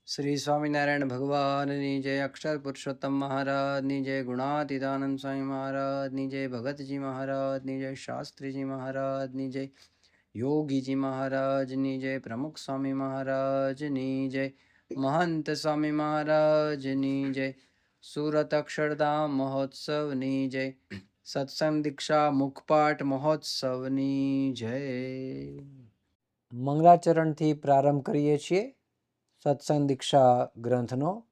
श्री स्वामीनारायण भगवाननी जय, अक्षर पुरुषोत्तम महाराजनी जय, गुणातीतानंद स्वामी महाराजनी जय, भगतजी महाराजनी जय, शास्त्रीजी महाराजनी जय, योगीजी महाराजनी जय, प्रमुख स्वामी महाराजनी जय, महंत स्वामी महाराजनी जय, सूरत अक्षरधाम महोत्सवनी जय, सत्संग दीक्षा मुखपाठ महोत्सवनी जय। મંગલાચરણથી પ્રારંભ કરીએ છીએ સત્સંગ દીક્ષા ગ્રંથનો।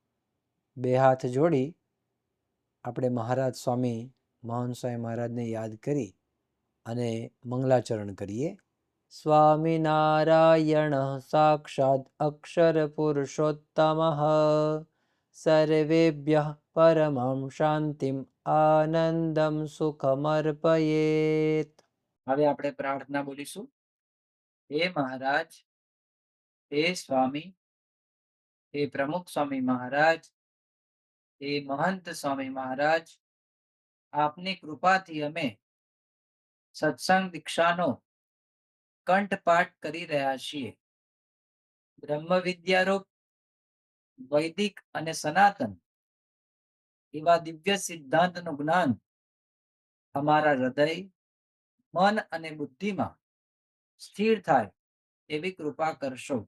બે હાથ જોડી આપણે મહારાજ સ્વામી મહાન સ્વામી મહારાજને યાદ કરી અને મંગલાચરણ કરીએ। સ્વામિનારાયણ સાક્ષાત અક્ષર પુરુષોત્તમ સર્વેભ્યઃ પરમં શાંતિમ આનંદમ સુખમર્પયેત। હવે આપણે પ્રાર્થના બોલીશું। હે મહારાજ, હે સ્વામી, हे प्रमुख स्वामी महाराज, हे महंत स्वामी महाराज, आपनी कृपा थी अमे सत्संग दीक्षानो कंठपाठ करी रह्या छीए। ब्रह्म विद्यारूप वैदिक अने सनातन एवा दिव्य सिद्धांतनु ज्ञान अमारा हृदय, मन अने बुद्धि में स्थिर थाय एवी कृपा करशो।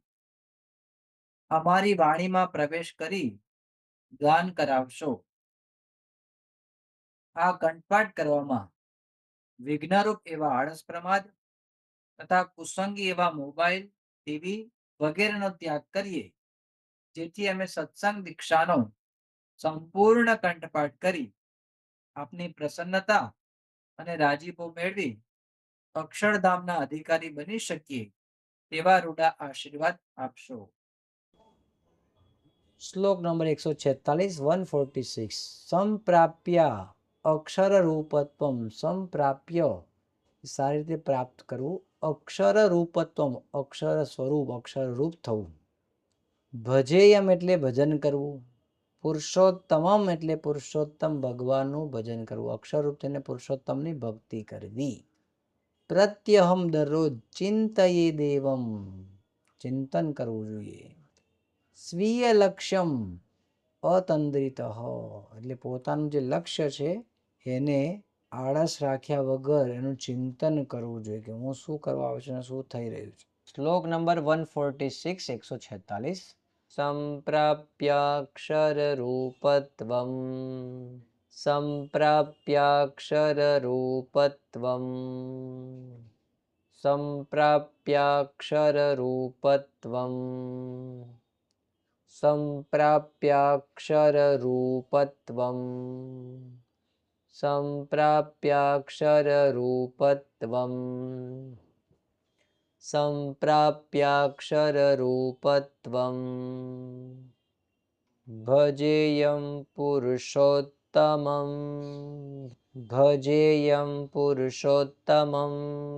अमारी वाणी में प्रवेश करी गान करावशो। आ कंठपाठ करवामां विघ्नरूप एवा आळस प्रमाद तथा कुसंगी एवा मोबाइल, टीवी वगैरेनो त्याग करिए, जेथी अमे सत्संग दीक्षानो संपूर्ण कंठपाठ करी आपनी प्रसन्नता अने राजीपो मेळवी अक्षरधामना अधिकारी बनी शकीए तेवा रूडा आशीर्वाद आपशो। श्लोक नंबर 146 146। संप्राप्य अक्षर रूपत्वम, संप्राप्य सारी रीते प्राप्त करवू, अक्षर रूपत्वम अक्षर स्वरूप अक्षर रूप थवू, भजेयम एटले भजन करवू, पुरुषोत्तमम एटले पुरुषोत्तम भगवानનું ભજન કરવું, અક્ષર રૂપ થઈને પુરુષોત્તમની ભક્તિ કરવી। પ્રત્યહમ દરરોજ ચિંતયે દેવમ, ચિંતન કરવું જોઈએ। સ્વીય લક્ષ્યમ અતંદ્રિત એટલે પોતાનું જે લક્ષ્ય છે એને આળસ રાખ્યા વગર એનું ચિંતન કરવું જોઈએ કે હું શું કરવા આવે છે અને શું થઈ રહ્યું છે। શ્લોક નંબર 146 146। સંપ્રાપ્યાક્ષરરૂપત્વમ, સંપ્રાપ્યાક્ષરરૂપત્વમ, સંપ્રાપ્યાક્ષરરૂપત્વમ, સંપ્રાપ્યાક્ષરરૂપત્વમ, સંપ્રાપ્યાક્ષરરૂપત્વમ, संप्राप्याक्षररूपत्वम्। भजेयं पुरुषोत्तमं, भजेयं पुरुषोत्तमं,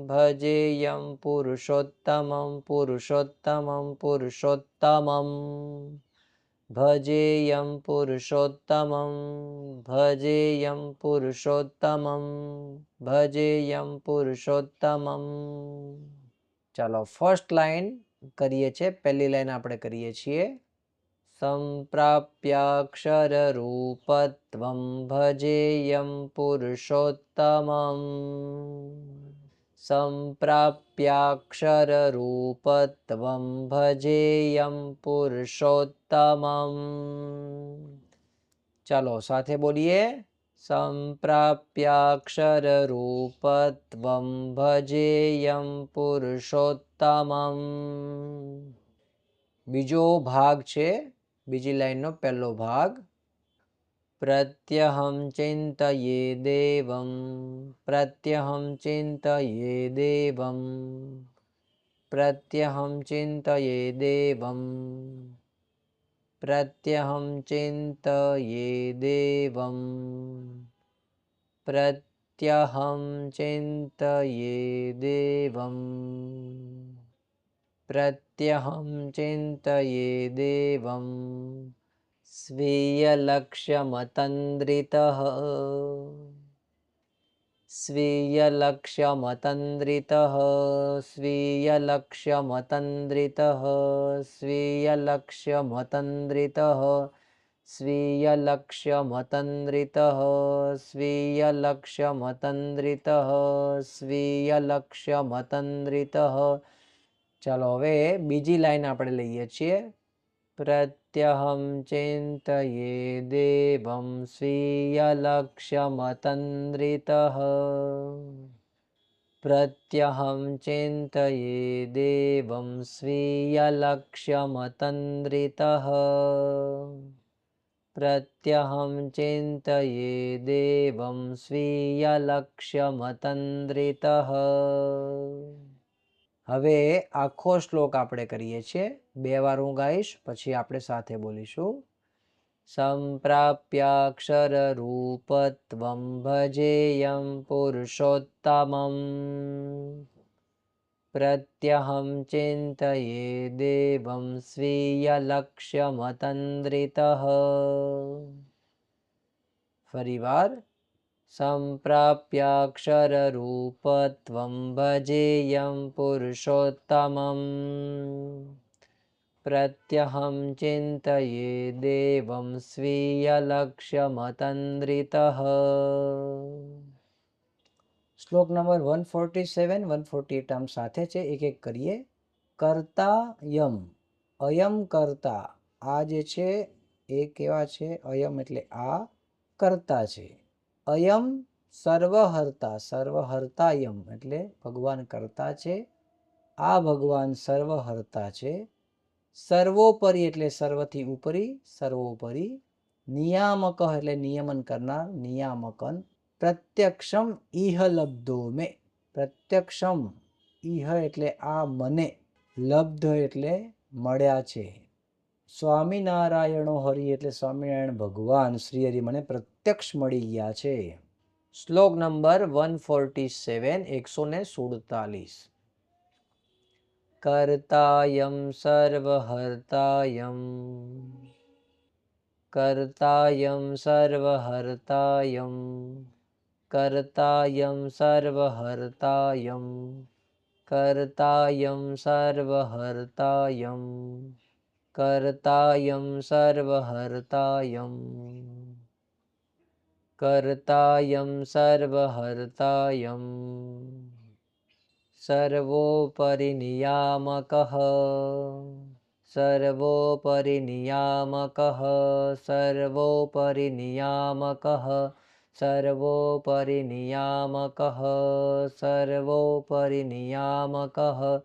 भजेयं पुरुषोत्तमं, पुरुषोत्तमं पुरुषोत्तमं, भजेयं पुरुषोत्तमं, भजेयं पुरुषोत्तमं, भजेयं पुरुषोत्तमं। ચાલો ફર્સ્ટ લાઈન કરીએ છીએ, પહેલી લાઈન આપણે કરીએ છીએ। સંપ્રાપ્યાક્ષરરૂપત્વમ ભજેયમ પુરુષોત્તમમ, સંપ્રાપ્યાક્ષરરૂપત્વમ ભજેયમ પુરુષોત્તમમ। ચાલો સાથે બોલીએ। संप्राप्याक्षररूपत्वं भजेयं पुरुषोत्तमं। बीजो भाग छे, बीजी लाइननो पहलो भाग। प्रत्यहं चिन्तये देवं, प्रत्यहं चिन्तये देवं, प्रत्यहं चिन्तये देवं, प्रत्यहं चिन्तये देवं, प्रत्यहं चिन्तये देवं, प्रत्यहं चिन्तये देवं। स्वीयलक्ष्यमतन्द्रितः, स्वीयलक्ष्यमतन्द्रितः, स्वीय स्वीयलक्ष्यमतन्द्रितः स्वीयलक्ष्यमतन्द्रितः स्वीयलक्ष्यमतन्द्रितः स्वीयलक्ष्यमतन्द्रितः स्वीयलक्ष्यमतन्द्रितः. ચાલો હવે બીજી લાઈન આપણે લઈએ છીએ. પ્રત્યહમ ચિંતયે દેવમ સ્વીયલક્ષ્યમતન્દ્રિતઃ પ્રત્યહમ ચિંતયે દેવમ સ્વીયલક્ષ્યમતન્દ્રિતઃ પ્રત્યહમ ચિંતયે દેવમ સ્વીયલક્ષ્યમતન્દ્રિતઃ. હવે આખો શ્લોક આપણે કરીએ છીએ. 2 વાર હું ગાઈશ, પછી આપણે સાથે બોલીશું. સંપ્રાપ્યાક્ષર રૂપત્વમ ભજેયમ પુરુષોત્તમમ પ્રત્યહમ ચિંતયે દેવમ સ્વીયલક્ષ્યમતન્દ્રિતઃ. ફરીવાર. સંપ્રાપ્યાક્ષર રૂપત્વમ ભજેયમ પુરુષોત્તમમ પ્રત્યહમ ચિંતયે દેવમ સ્વીયલક્ષ્યમતન્દ્રિતઃ. શ્લોક નંબર 147 148 આમ સાથે છે, એક એક કરીએ. કર્તા યમ, અયમ કર્તા, આ જે છે એ કેવા છે? અયમ એટલે આ કર્તા છે. અયમ સર્વહર્તા, સર્વહર્તાયમ એટલે ભગવાન કર્તા છે. આ ભગવાન સર્વહર્તા છે. સર્વોપરી એટલે સર્વથી ઉપરી, સર્વોપરી. નિયામક એટલે નિયમન કરનાર, નિયામકન. પ્રત્યક્ષમ ઇહ લબ્ધો મે, પ્રત્યક્ષમ ઇહ એટલે આ મને, લબ્ધ એટલે મળ્યા છે. સ્વામિનારાયણો હરિ એટલે સ્વામિનારાયણ ભગવાન શ્રી હરિ મને પ્રત્યક્ષ મળી ગયા છે. શ્લોક નંબર 147 147. કર્તાયમ સર્વહર્તાયમ કર્તાયમ સર્વહર્તાયમ કર્તાયમ સર્વહર્તાયમ કર્તાયમ સર્વહર્તાયમ કર્તાયમ સર્વહર્તાયમ કર્તાયમ સર્વહર્તાયમ સર્વોપરી નિયામકઃ સર્વોપરી નિયામકઃ સર્વોપરી નિયામકઃ સર્વોપરી નિયામકઃ સર્વોપરી નિયામકઃ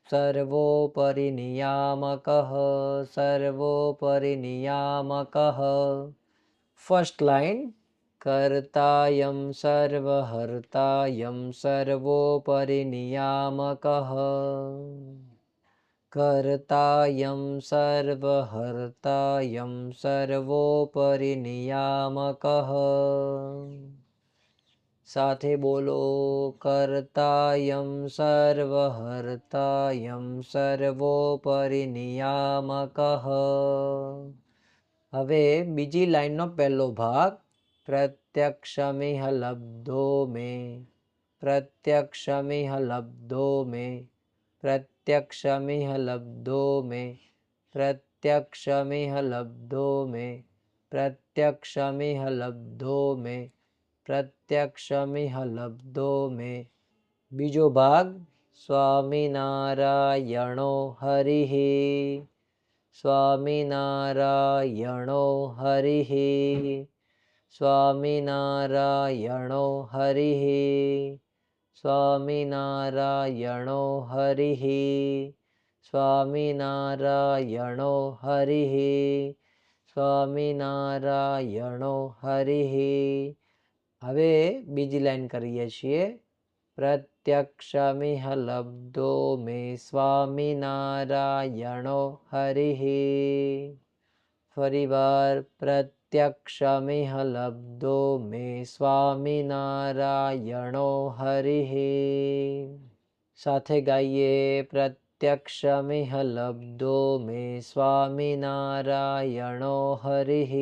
સર્વોપરી નિયામકઃ સર્વોપરી નિયામકઃ. First line. કર્તાયમ સર્વહર્તાયમ સર્વોપરી નિયામકઃ કર્તાયમ સર્વહર્તાયમ સર્વોપરી નિયામકઃ. સાથે બોલો. કર્તાયમ સર્વહર્તાયમ સર્વોપરી નિયામકઃ. હવે બીજી લાઈનનો પહેલો ભાગ. પ્રત્યક્ષમિહ લબ્ધો મે પ્રત્યક્ષમિહ લબ્ધો મે પ્રત્યક્ષમિહ લબ્ધો મે પ્રત્યક્ષમિહ લબ્ધો મે પ્રત્યક્ષમિહ લબ્ધો મે પ્રત્યક્ષમિહ લબ્ધો મે. બીજો ભાગ. સ્વામિનારાયણો હરિઃ સ્વામિનારાયણો હરિઃ સ્વામિનારાયણો હરિઃ સ્વામિનારાયણો હરિઃ સ્વામિનારાયણો હરિઃ સ્વામિનારાયણો હરિઃ. હવે બીજી લાઈન કરીએ છીએ. પ્રત્યક્ષમિહ લબ્ધો મે સ્વામિનારાયણો હરિઃ. ફરીવાર. પ્રત્યક્ષમિહ લબ્ધો મે સ્વામિનારાયણો હરિઃ. સાથે ગાઈએ. પ્રત્યક્ષમિહ લબ્ધો મે સ્વામિનારાયણો હરિઃ.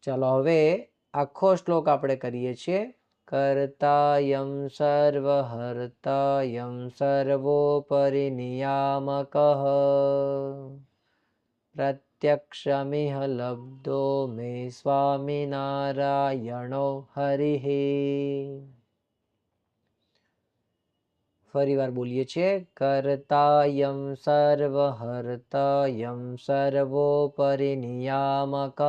ચાલો હવે આખો શ્લોક આપણે કરીએ છીએ. कर्तायं सर्वहर्तायं सर्वोपरिनियामकः प्रत्यक्षमिह लब्धो मे स्वामिनारायणो हरिः। ફરીવાર બોલીએ છીએ, કર્તાયં સર્વહર્તાયં સર્વોપરિનિયામકઃ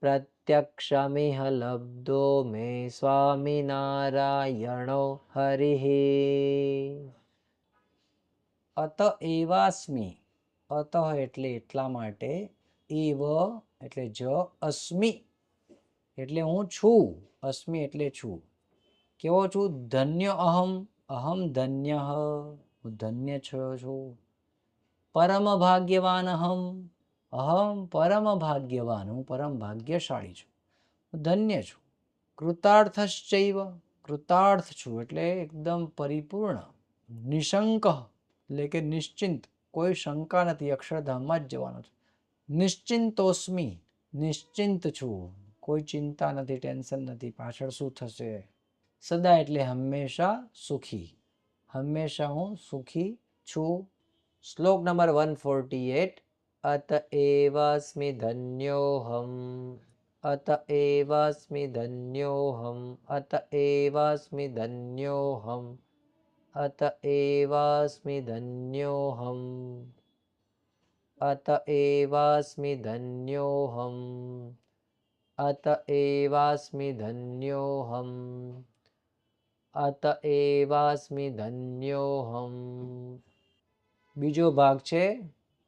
પ્રત્યક્ષમિહ લબ્ધો મે સ્વામિનારાયણો હરિઃ। અત એવાસ્મિ, અત એટલે એટલા માટે, એવ એટલે જ, અસ્મિ એટલે હું છું, અસ્મિ એટલે છું, કેવો છું? ધન્ય અહમ, અહમ ધન્ય, હું ધન્ય છું, પરમ ભાગ્યવાન અહમ, અહમ પરમ ભાગ્યવાન, હું પરમ ભાગ્યશાળી છું, હું ધન્ય છું, કૃતાર્થશ્ચૈવ, કૃતાર્થ છું એટલે એકદમ પરિપૂર્ણ, નિશંક એટલે કે નિશ્ચિંત, કોઈ શંકા નથી, અક્ષરધામમાં જ જવાનું છે, નિશ્ચિંતોસ્મિ નિશ્ચિંત છું, કોઈ ચિંતા નથી, ટેન્શન નથી, પાછળ શું થશે, સદા એટલે હંમેશા સુખી, હંમેશા હું સુખી છું। શ્લોક નંબર 148, અત એવાસ્મિ ધન્યોહમ, અત એવાસ્મિ ધન્યોહમ, અત એવાસ્મિ ધન્યોહમ, અત એવાસ્મિ ધન્યોહમ, અત એવાસ્મિ ધન્યોહમ, અત એવાસ્મિ ધન્યોહમ, અત એવાસ્મિ ધન્યોહમ। બીજો ભાગ છે,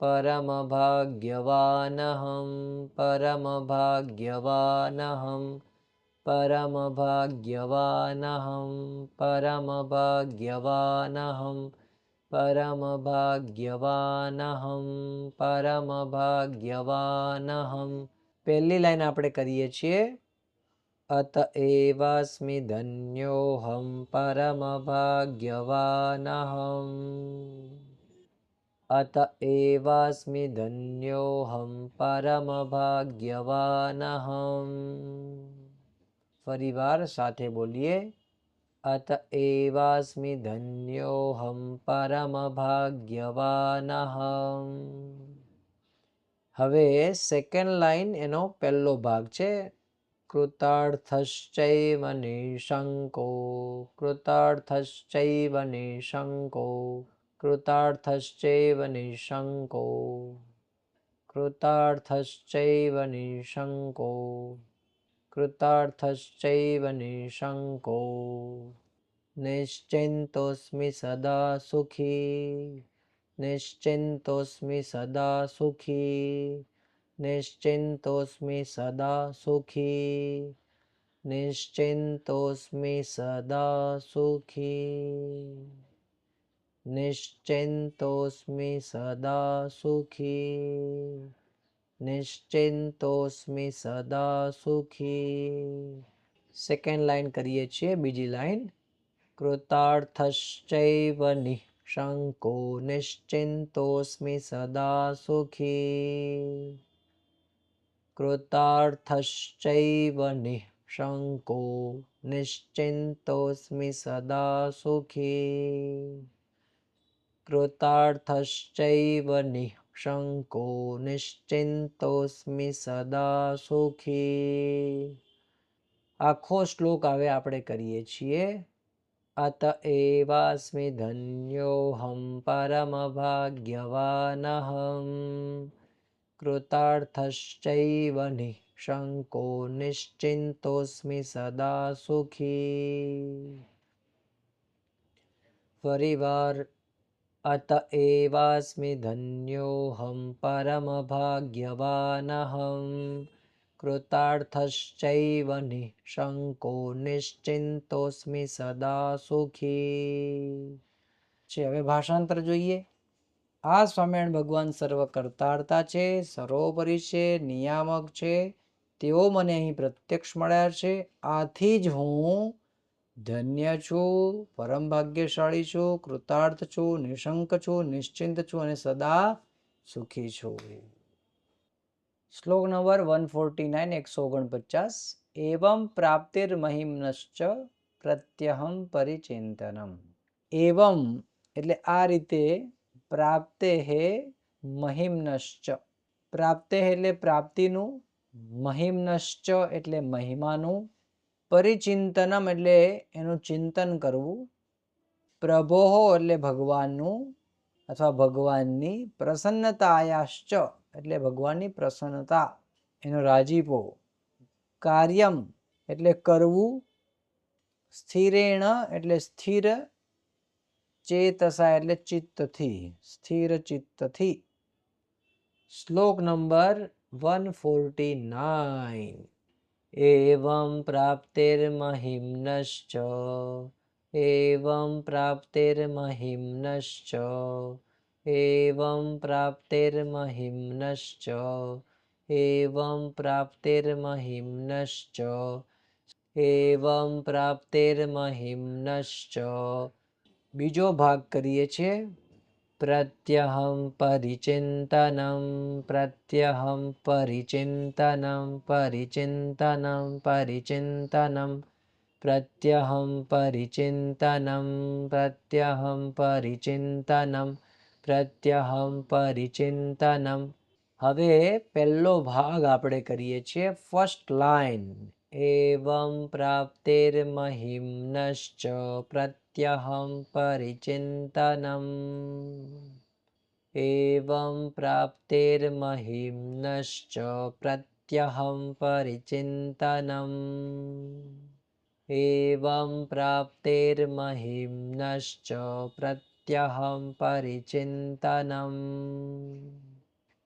પરમ ભાગ્યવાનહમ, પરમ ભાગ્યવાનહમ, પરમ ભાગ્યવાનહમ, પરમ ભાગ્યવાનહમ, પરમ ભાગ્યવાનહમ, પરમ ભાગ્યવાનહમ। પહેલી લાઈન આપણે કરીએ છીએ, અત એવાસ્મિ ધન્યોહમ પરમ ભાગ્યવાનહમ, અત એવાસ્મિ ધન્યોહમ પરમ ભાગ્યવાનહમ। ફરીવાર સાથે બોલીએ, અત એવાસ્મિ ધન્યોહમ પરમ ભાગ્યવાનહમ। હવે સેકન્ડ લાઈન એનો પહેલો ભાગ છે, કૃતાર્થશ્ચૈવ નિશંકો, કૃતાર્થશ્ચૈવ નિશંકો, કૃતાર્થશ્ચૈવ નિશંકો, કૃતાર્થશ્ચૈવ નિશંકો, કૃતાર્થશ્ચૈવ નિશંકો, નિશ્ચિંતોસ્મિ સદા સુખી, નિશ્ચિંતોસ્મિ સદા સુખી, નિશ્ચિંતોસ્મિ સદા સુખી, નિશ્ચિંતોસ્મિ સદા સુખી, નિશ્ચિંતોસ્મિ સદા સુખી, નિશ્ચિંતોસ્મિ સદા સુખી। સેકન્ડ લાઈન કરીએ છીએ, બીજી લાઈન, કૃતાર્થશ્ચૈવ નિશંકો, નિશ્ચિંતોસ્મિ સદા સુખી, કૃતાર્થશ્ચૈવ નિશંકો, નિશ્ચિંતોસ્મિ સદા સુખી, કૃતાર્થશ્ચૈવ નિશંકો, નિશ્ચિંતોસ્મિ સદા સુખી। આખો શ્લોક હવે આપણે કરીએ છીએ, અત એવાસ્મિ ધન્યોહમ પરમ ભાગ્યવાનહમ, કૃતાર્થશ્ચૈવ નિશંકો, નિશ્ચિંતોસ્મિ સદા સુખી। ફરીવાર, અત એવાસ્મિ ધન્યોહમ પરમ ભાગ્યવાનહમ, કૃતાર્થશ્ચૈવ નિશંકો, નિશ્ચિંતોસ્મિ સદા સુખી। હવે ભાષાંતર જોઈએ। આ સ્વામિનારાયણ ભગવાન સર્વ કર્તાર્તા છે, સર્વોપરી છે, નિયામક છે, તેઓ મને અહીં પ્રત્યક્ષ મળ્યા છે, આથી જ હું ધન્ય છું, પરમ ભાગ્યશાળી છું, કૃતાર્થ છું, નિશંક છું, નિશ્ચિંત છું અને સદા સુખી છું। શ્લોક નંબર 149, 149। એવમ પ્રાપ્તિર્મહિમ્નશ્ચ પ્રત્યહમ પરિચિંતનમ. એવમ એટલે આ રીતે પ્રાપ્તે હે મહિમ્નશ્ચ. પ્રાપ્તે એટલે પ્રાપ્તિનું, મહિમ્નશ્ચ એટલે મહિમાનું, પરિચિંતનમ એટલે એનું ચિંતન કરવું, પ્રભોહો એટલે ભગવાનનું અથવા ભગવાનની, પ્રસન્નતાયાશ્ચ એટલે ભગવાનની પ્રસન્નતા, એનો રાજીપો, કાર્યમ એટલે કરવું, સ્થિરેણ એટલે સ્થિર, ચેતસા એટલે ચિત્તથી, સ્થિર ચિત્તથી. શ્લોક નંબર 149. એવં પ્રાપ્તિર્મહિમ્નશ્ચ એવં પ્રાપ્તિર્મહિમ્નશ્ચ એવં પ્રાપ્તિર્મહિમ્નશ્ચ એવં પ્રાપ્તિર્મહિમ્નશ્ચ એવં પ્રાપ્તિર્મહિમ્નશ્ચ. બીજો ભાગ કરીએ છીએ. પ્રત્યહમ પરિચિંતનમ પ્રત્યહમ પરિચિંતનમ પરિચિંતનમ પરિચિંતનમ પ્રત્યહમ પરિચિંતનમ પ્રત્યહમ પરિચિંતનમ પ્રત્યહમ પરિચિંતનમ. હવે પહેલો ભાગ આપણે કરીએ છીએ. First line. એવં પ્રાપ્તિર્મહિમ્નશ્ચ પ્રત્યહમ પરિચિંતનમ. એવં પ્રાપ્તિર્મહિમ્નશ્ચ પ્રત્યહમ પરિચિંતનમ. એવં પ્રાપ્તિર્મહિમ્નશ્ચ પ્રત્યહમ પરિચિંતનમ.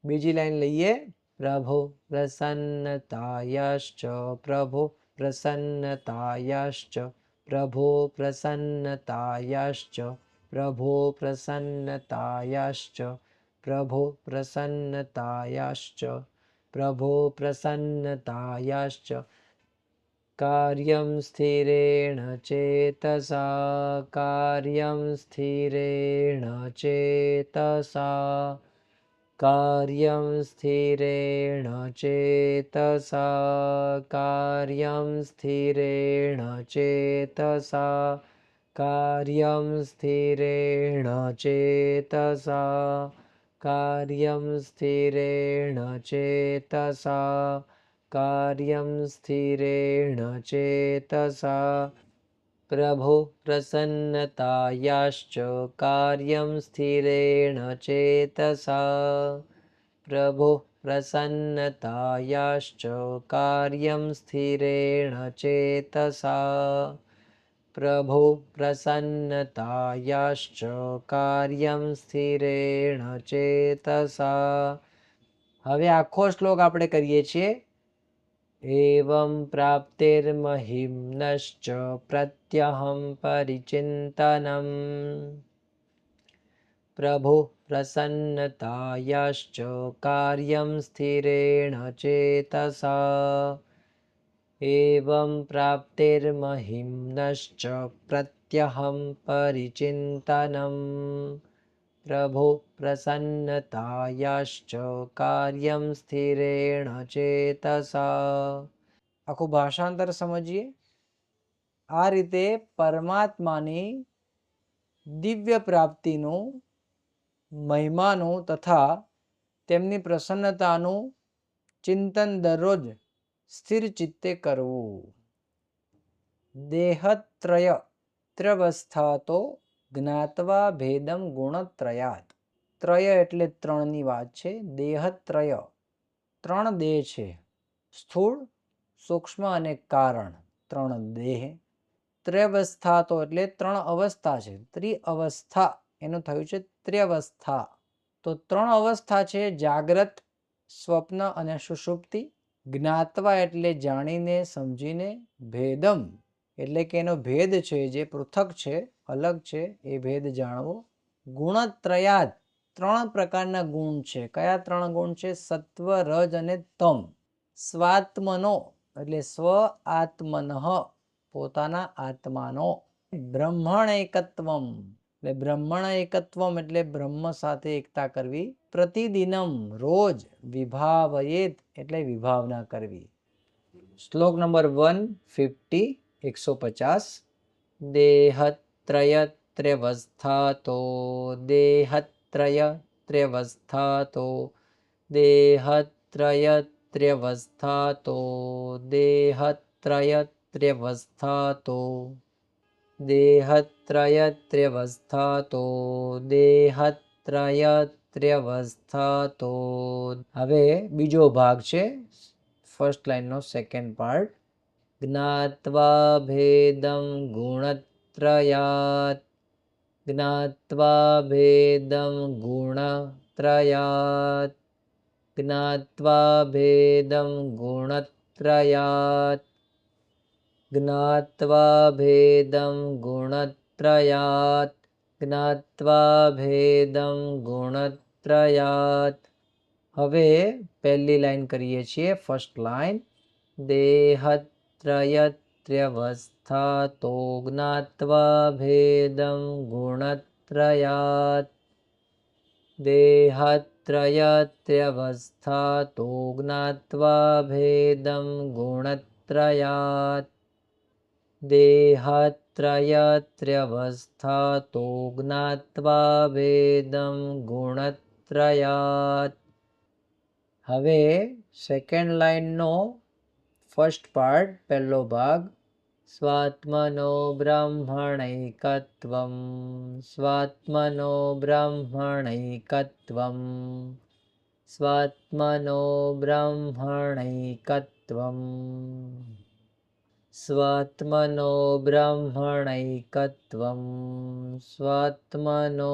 બીજી લાઈન લઈએ. પ્રભો પ્રસન્નતાયાશ્ચ પ્રભો પ્રસન્નતાયાશ્ચ પ્રભો પ્રસન્નતાયાશ્ચ પ્રભો પ્રસન્નતાયાશ્ચ પ્રભો પ્રસન્નતાયાશ્ચ પ્રભો પ્રસન્નતાયાશ્ચ. કાર્યમ સ્થિરેણ ચેતસા કાર્યમ સ્થિરેણ ચેતસા કાર્યમ સ્થિરેણ ચેતસા કાર્યમ સ્થિરેણ ચેતસા કાર્યમ સ્થિરેણ ચેતસા કાર્યમ સ્થિરેણ ચેતસા કાર્યમ સ્થિરેણ ચેતસા. પ્રભો પ્રસન્નતાયાશ્ચ કાર્યમ સ્થિરેણ ચેતસા પ્રભો પ્રસન્નતાયાશ્ચ કાર્યમ સ્થિરેણ ચેતસા પ્રભો પ્રસન્નતાયાશ્ચ કાર્યમ સ્થિરેણ ચેતસા. હવે આખો શ્લોક આપણે કરીએ છીએ. એવં પ્રાપ્તિર્મહિમ્નશ્ચ પ્રત્યહમ પરિચિંતનમ પ્રભો પ્રસન્નતાયાશ્ચ કાર્યમ સ્થિરેણ ચેતસા. એવં પ્રાપ્તિર્મહિમ્નશ્ચ પ્રત્યહમ પરિચિંતનમ પ્રભો પ્રસન્નતાયાશ્ચ કાર્યમ સ્થિરેણ ચેતસા. આખું ભાષાંતર સમજીએ. આ રીતે પરમાત્માની દિવ્ય પ્રાપ્તિનું, મહિમાનું તથા તેમની પ્રસન્નતાનું ચિંતન દરરોજ સ્થિર ચિત્તે કરવું. દેહત્રય ત્રવસ્થાતો જ્ઞાત્વા ભેદમ ગુણત્રયાત. ત્રય એટલે ત્રણની વાત છે. દેહત્રય ત્રણ દેહ છે. સ્થૂળ, સૂક્ષ્મ અને કારણ. ત્રણ દેહ. ત્રવસ્થાતો એટલે ત્રણ અવસ્થા છે. ત્રિઅવસ્થા એનું થયું છે ત્ર્યવસ્થા. તો ત્રણ અવસ્થા છે. જાગ્રત, સ્વપ્ન અને સુષુપ્તિ. જ્ઞાત્વા એટલે જાણીને સમજીને. ભેદમ એટલે કે એનો ભેદ છે, જે પૃથક છે, અલગ છે, એ ભેદ જાણવો. ગુણત્રયાત ત્રણ પ્રકારના ગુણ છે. કયા ત્રણ ગુણ છે? સત્વ, રજ અને તમ. સ્વાત્મનો એટલે સ્વ આત્મનઃ પોતાના આત્માનો. બ્રહ્મણ એકત્વમ એટલે બ્રહ્મણ એકત્વમ એટલે બ્રહ્મ સાથે એકતા કરવી. પ્રતિદિનમ રોજ. વિભાવયેત એટલે વિભાવના કરવી. શ્લોક નંબર 150 150 દેહત્રયત્ર્યવસ્થાતો દેહત્રયત્ર્યવસ્થાતો દેહત્રયત્ર્યવસ્થાતો દેહત્રયત્ર્યવસ્થાતો દેહત્રયત્ર્યવસ્થાતો દેહત્રયત્ર્યવસ્થાતો. હવે બીજો ભાગ છે ફર્સ્ટ લાઈનનો સેકન્ડ પાર્ટ. જ્ઞાત્વા ભેદં ગુણત્રયાત જ્ઞાત્વા ભેદં ગુણત્રયાત જ્ઞાત્વા ભેદં ગુણત્રયાત જ્ઞાત્વા ભેદં ગુણત્રયાત જ્ઞાત્વા ભેદં ગુણત્રયાત. હવે પહેલી લાઈન કરીએ છીએ ફર્સ્ટ લાઈન. દેહત્રયત્ર્યવસ્થાતો જ્ઞાત્વા ભેદં ગુણત્રયાત દેહત્રયત્ર્યવસ્થાતો જ્ઞાત્વા ભેદં ગુણત્રયાત દેહત્રયત્ર્યવસ્થાતો જ્ઞાત્વા ભેદં ગુણત્રયાત. હવે સેકન્ડ લાઈનનો ફર્સ્ટ પાર્ટ પહેલો ભાગ. સ્વાત્મનો બ્રહ્મણૈકત્વં સ્વાત્મનો બ્રહ્મણૈકત્વં સ્વાત્મનો બ્રહ્મણૈકત્વં સ્વાત્મનો બ્રહ્મણૈકત્વં સ્વાત્મનો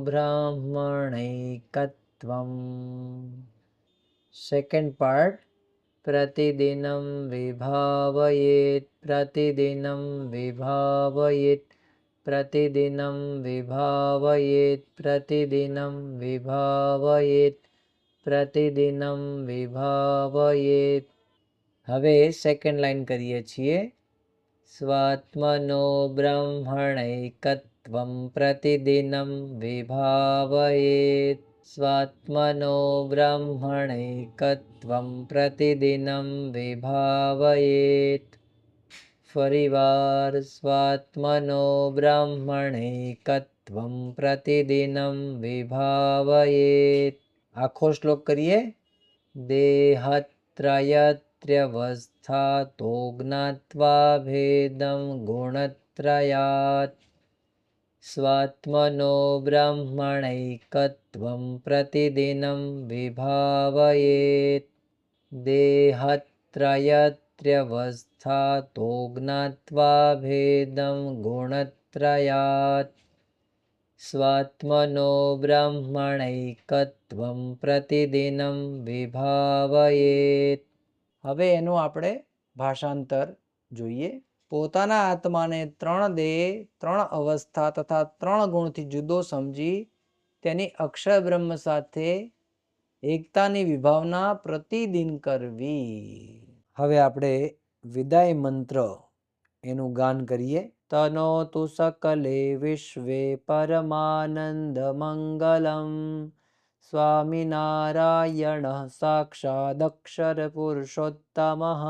બ્રહ્મણૈકત્વં. Second part. પ્રતિદિનં વિભાવયેત પ્રતિદિનં વિભાવયેત પ્રતિદિનં વિભાવયેત પ્રતિદિનં વિભાવયેત પ્રતિદિનં વિભાવયેત. હવે સેકન્ડ લાઈન કરીએ છીએ. સ્વાત્મનો બ્રહ્મણૈકત્વં પ્રતિદિનં વિભાવયેત સ્વાત્મનો બ્રહ્મણૈકત્વં પ્રતિદિનં વિભાવયેત. ફરીવાર. સ્વાત્મનો બ્રહ્મણૈકત્વં પ્રતિદિનં વિભાવયેત. આખો શ્લોક કરીએ. દેહત્રયત્ર્યવસ્થાતો જ્ઞાત્વા ભેદં ગુણત્રયાત સ્વાત્મનો બ્રહ્મણૈકત્વં પ્રતિદિનં વિભાવયેત દેહત્રયત્ર્યવસ્થાતો જ્ઞાત્વા ભેદં ગુણત્રયાત સ્વાત્મનો બ્રહ્મણૈકત્વં પ્રતિદિનં વિભાવયેત. હવે એનું આપણે ભાષાંતર જોઈએ. પોતાના આત્માને ત્રણ દેહ, ત્રણ અવસ્થા તથા ત્રણ ગુણથી જુદો સમજી તેની અક્ષર બ્રહ્મ સાથે એકતાની વિભાવના પ્રતિદિન કરવી. હવે આપણે વિદાય મંત્ર એનું ગાન કરીએ. તનોતુ સકલે વિશ્વે પરમાનંદ મંગલમ સ્વામિનારાયણ સાક્ષાદક્ષર પુરુષોત્તમઃ.